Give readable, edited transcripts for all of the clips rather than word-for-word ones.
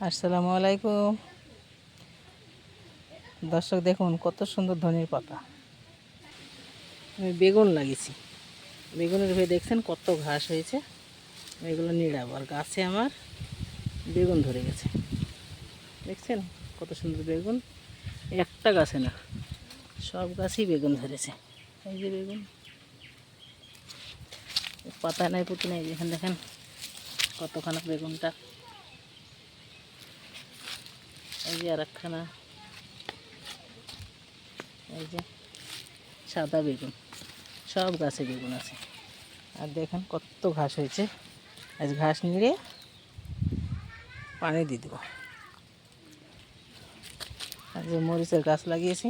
আসসালামু আলাইকুম দর্শক, দেখুন কত সুন্দর ধনের পাতা। আমি বেগুন লাগিয়েছি, বেগুনের ভেতরে দেখছেন কত ঘাস হয়েছে। এগুলো নিড়াবো, আর গাছে আমার বেগুন ধরে গেছে। দেখছেন কত সুন্দর বেগুন, একটা গাছে না, সব গাছেই বেগুন ধরেছে। এই যে বেগুন, পাতা নাই পুঁতি নাই, যেখানে দেখেন কতখানা বেগুনটা। এই যে আর একখানা, এই যে সাদা বেগুন, সব গাছে বেগুন আছে। আর দেখেন কত ঘাস হয়েছে। আজ ঘাস নিড়ে পানি দিয়ে দেবো। আর যে মরিচের গাছ লাগিয়েছি,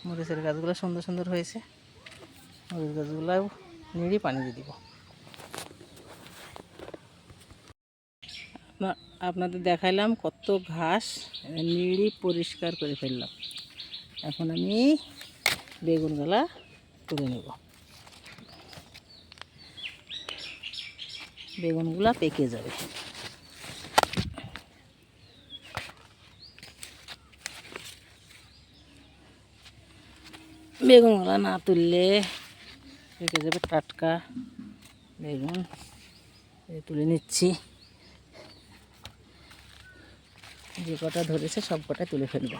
মরিচের গাছগুলো সুন্দর সুন্দর হয়েছে। মরিচ গাছগুলো নিড়ে পানি দিয়ে দিব। আপনাদের দেখাইলাম কত ঘাস নিড়ে পরিষ্কার করে ফেললাম। এখন আমি বেগুনগুলা তুলে নেব। বেগুনগুলা পেকে যাবে। বেগুনগুলা না তুললে পেকে যাবে। টাটকা বেগুন তুলে নিচ্ছি। যে কটা ধরেছে সব কটা তুলে ফেলবো।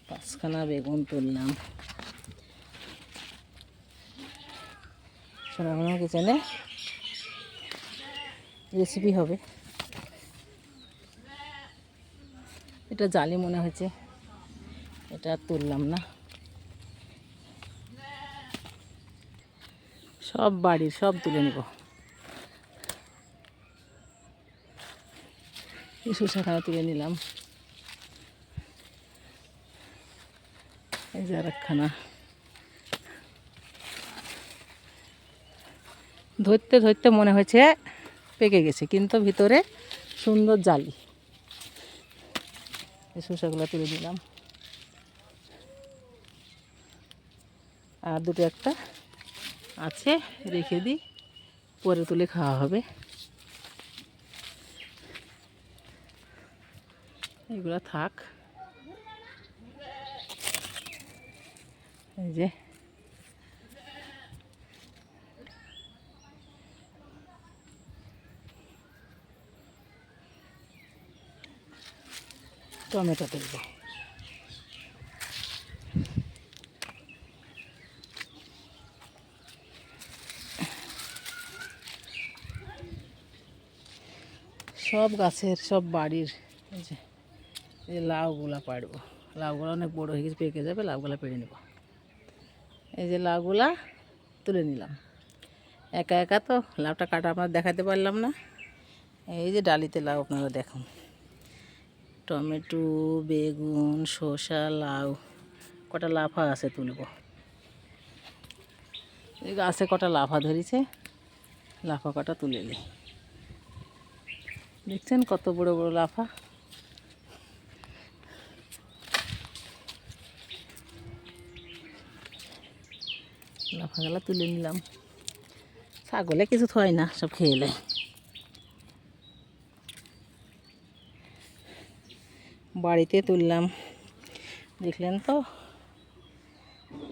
পাঁচখানা বেগুন তুললাম। সোনামা কিচেনে রেসিপি হবে। এটা জালি মনে হয়েছে, এটা তুললাম না। সব বাড়ির সব তুলে নেব। এই শসাখানা তুলে নিলাম। এই যে আর একখানা। ধরতে ধরতে মনে হয়েছে পেকে গেছে, কিন্তু ভিতরে সুন্দর জালি। এই শসাগুলো তুলে দিলাম। আর দুটো একটা আছে, রেখে দিই, পরে তুলে খাওয়া হবে। এগুলো থাক। এই যে টমেটো তুলব। সব গাছের সব বাড়ির। এই যে এই লাউগুলা পাড়বো। লাউগুলো অনেক বড়ো হয়ে গেছে, পেকে যাবে। লাউগুলা পেড়ে নেব। এই যে লাউগুলা তুলে নিলাম। একা একা তো লাউটা কাটা আমরা দেখাতে পারলাম না। এই যে ডালিতে লাউ আপনারা দেখুন, টমেটো, বেগুন, শসা, লাউ, কটা লাফা আছে তুলব। এই গাছে কটা লাফা ধরেছে, লাফা কটা তুলে নিই। দেখছেন কত বড় বড় লাফা। লাফাগুলা তুলে নিলাম। ছাগলে কিছু থয় না, সব খেয়ে নেয়। বাড়িতে তুললাম, দেখলেন তো।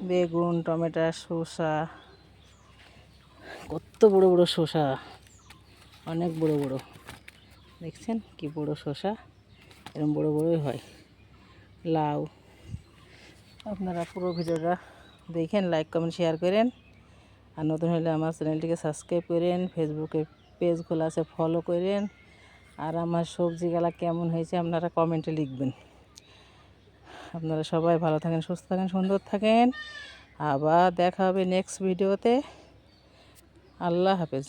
বেগুন, টমেটো, শসা, কত বড় বড় শসা, অনেক বড় বড়। দেখছেন কি বড় শসা, এরকম বড় বড়ই হয়। লাউ। আপনারা পুরো ভিডিওটা দেখেন, লাইক কমেন্ট শেয়ার করেন। আর নতুন হলে আমার চ্যানেলটিকে সাবস্ক্রাইব করেন। ফেসবুকে পেজ খোলা আছে, ফলো করেন। আর আমার সবজিগুলা কেমন হয়েছে আপনারা কমেন্টে লিখবেন। আপনারা সবাই ভালো থাকেন, সুস্থ থাকেন, সুন্দর থাকেন। আবার দেখা হবে নেক্সট ভিডিওতে। আল্লাহ হাফেজ।